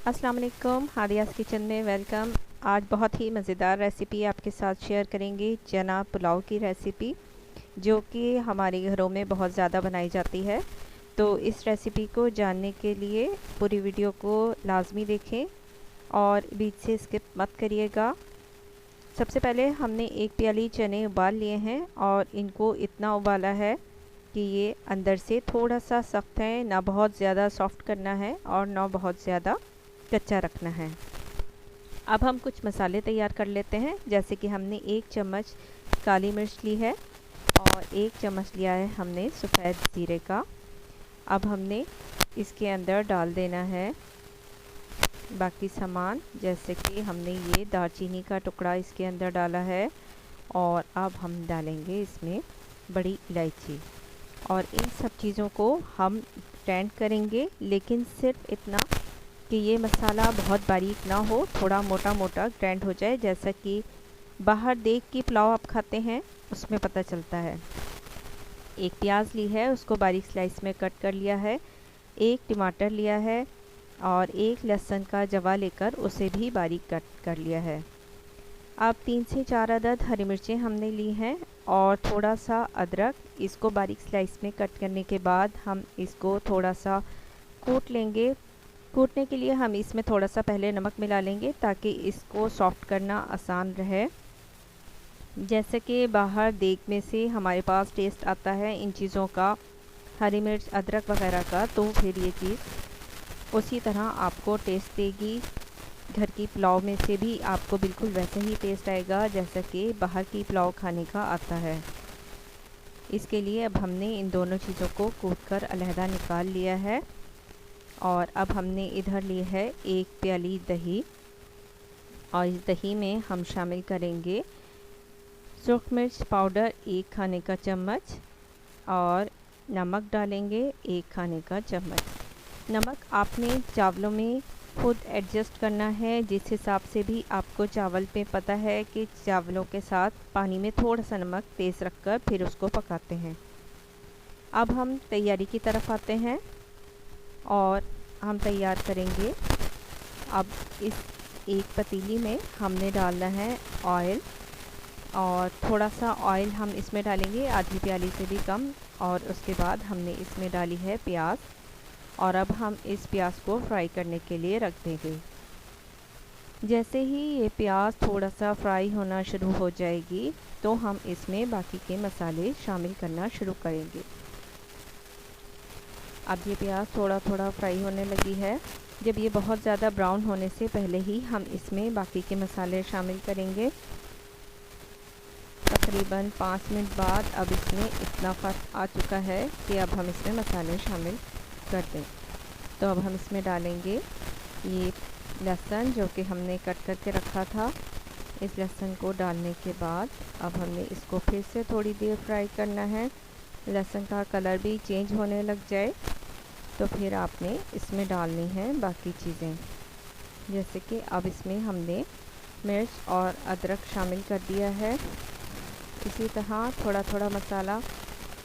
अस्सलाम वालेकुम, हादियाज़ किचन में वेलकम। आज बहुत ही मज़ेदार रेसिपी आपके साथ शेयर करेंगे, चना पुलाव की रेसिपी, जो कि हमारे घरों में बहुत ज़्यादा बनाई जाती है। तो इस रेसिपी को जानने के लिए पूरी वीडियो को लाजमी देखें और बीच से स्किप मत करिएगा। सबसे पहले हमने एक प्याली चने उबाल लिए हैं और इनको इतना उबाला है कि ये अंदर से थोड़ा सा सख्त है, ना बहुत ज़्यादा सॉफ्ट करना है और ना बहुत ज़्यादा कच्चा रखना है। अब हम कुछ मसाले तैयार कर लेते हैं। जैसे कि हमने 1 चम्मच काली मिर्च ली है और 1 चम्मच लिया है हमने सफ़ेद ज़ीरे का। अब हमने इसके अंदर डाल देना है बाकी सामान, जैसे कि हमने ये दालचीनी का टुकड़ा इसके अंदर डाला है और अब हम डालेंगे इसमें बड़ी इलायची और इन सब चीज़ों को हम ग्राइंड करेंगे, लेकिन सिर्फ इतना कि ये मसाला बहुत बारीक ना हो, थोड़ा मोटा मोटा ग्राइंड हो जाए, जैसा कि बाहर देख के पुलाव आप खाते हैं उसमें पता चलता है। एक प्याज ली है, उसको बारीक स्लाइस में कट कर लिया है। 1 टमाटर लिया है और 1 लहसुन का जवा लेकर उसे भी बारीक कट कर लिया है। अब 3 से 4 अदद हरी मिर्चें हमने ली हैं और थोड़ा सा अदरक, इसको बारीक स्लाइस में कट करने के बाद हम इसको थोड़ा सा कूट लेंगे। कूटने के लिए हम इसमें थोड़ा सा पहले नमक मिला लेंगे ताकि इसको सॉफ्ट करना आसान रहे। जैसे कि बाहर देख में से हमारे पास टेस्ट आता है इन चीज़ों का, हरी मिर्च अदरक वगैरह का, तो फिर ये चीज़ उसी तरह आपको टेस्ट देगी। घर की पुलाव में से भी आपको बिल्कुल वैसे ही टेस्ट आएगा जैसा कि बाहर की पुलाव खाने का आता है। इसके लिए अब हमने इन दोनों चीज़ों को कूट कर अलहदा निकाल लिया है और अब हमने इधर ली है 1 प्याली दही और इस दही में हम शामिल करेंगे सुर्ख मिर्च पाउडर 1 खाने का चम्मच और नमक डालेंगे 1 खाने का चम्मच। नमक आपने चावलों में खुद एडजस्ट करना है, जिस हिसाब से भी आपको चावल पे पता है कि चावलों के साथ पानी में थोड़ा सा नमक तेज़ रखकर फिर उसको पकाते हैं। अब हम तैयारी की तरफ आते हैं और हम तैयार करेंगे। अब इस एक पतीली में हमने डालना है ऑयल और थोड़ा सा ऑयल हम इसमें डालेंगे, आधी प्याली से भी कम, और उसके बाद हमने इसमें डाली है प्याज और अब हम इस प्याज को फ्राई करने के लिए रख देंगे। जैसे ही ये प्याज थोड़ा सा फ्राई होना शुरू हो जाएगी तो हम इसमें बाकी के मसाले शामिल करना शुरू करेंगे। अब ये प्याज थोड़ा थोड़ा फ्राई होने लगी है। जब ये बहुत ज़्यादा ब्राउन होने से पहले ही हम इसमें बाकी के मसाले शामिल करेंगे। तकरीबन 5 मिनट बाद अब इसमें इतना फ़र्क आ चुका है कि अब हम इसमें मसाले शामिल कर दें। तो अब हम इसमें डालेंगे ये लहसुन जो कि हमने कट करके रखा था। इस लहसुन को डालने के बाद अब हमने इसको फिर से थोड़ी देर फ्राई करना है। लहसुन का कलर भी चेंज होने लग जाए तो फिर आपने इसमें डालनी है बाकी चीज़ें, जैसे कि अब इसमें हमने मिर्च और अदरक शामिल कर दिया है। इसी तरह थोड़ा थोड़ा मसाला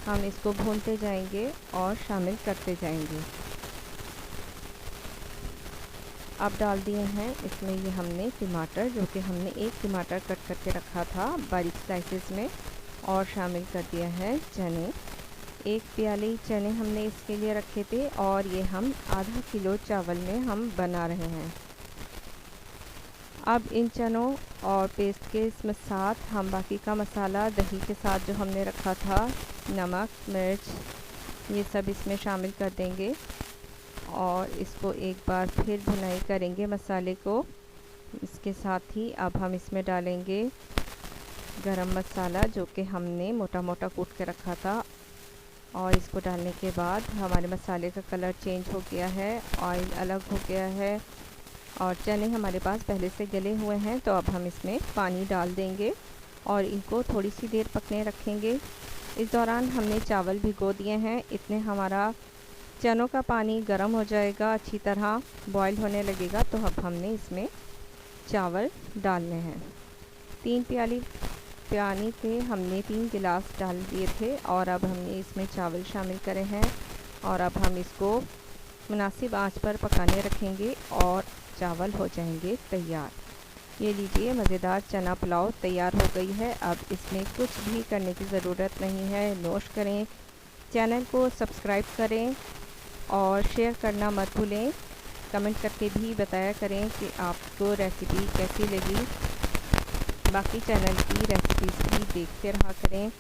हम इसको भूनते जाएंगे और शामिल करते जाएंगे। अब डाल दिए हैं इसमें ये हमने टमाटर, जो कि हमने 1 टमाटर कट करके रखा था बारीक स्लाइसेस में, और शामिल कर दिया है चने। 1 प्याली चने हमने इसके लिए रखे थे और ये हम आधा किलो चावल में हम बना रहे हैं। अब इन चनों और पेस्ट के इसमें साथ हम बाकी का मसाला दही के साथ जो हमने रखा था, नमक मिर्च, ये सब इसमें शामिल कर देंगे और इसको एक बार फिर भुनाई करेंगे मसाले को। इसके साथ ही अब हम इसमें डालेंगे गरम मसाला, जो कि हमने मोटा मोटा कूट के रखा था, और इसको डालने के बाद हमारे मसाले का कलर चेंज हो गया है, ऑयल अलग हो गया है और चने हमारे पास पहले से गले हुए हैं। तो अब हम इसमें पानी डाल देंगे और इनको थोड़ी सी देर पकने रखेंगे। इस दौरान हमने चावल भिगो दिए हैं, इतने हमारा चनों का पानी गर्म हो जाएगा, अच्छी तरह बॉईल होने लगेगा। तो अब हमने इसमें चावल डालने हैं। 3 प्याली पानी थे, हमने 3 गिलास डाल दिए थे और अब हमने इसमें चावल शामिल करे हैं और अब हम इसको मुनासिब आंच पर पकाने रखेंगे और चावल हो जाएंगे तैयार। ये लीजिए, मज़ेदार चना पुलाव तैयार हो गई है। अब इसमें कुछ भी करने की ज़रूरत नहीं है। नोश करें, चैनल को सब्सक्राइब करें और शेयर करना मत भूलें। कमेंट करके भी बताया करें कि आपको रेसिपी कैसी लगी। बाकी चैनल की रेसिपीज़ भी देखते रहा करें।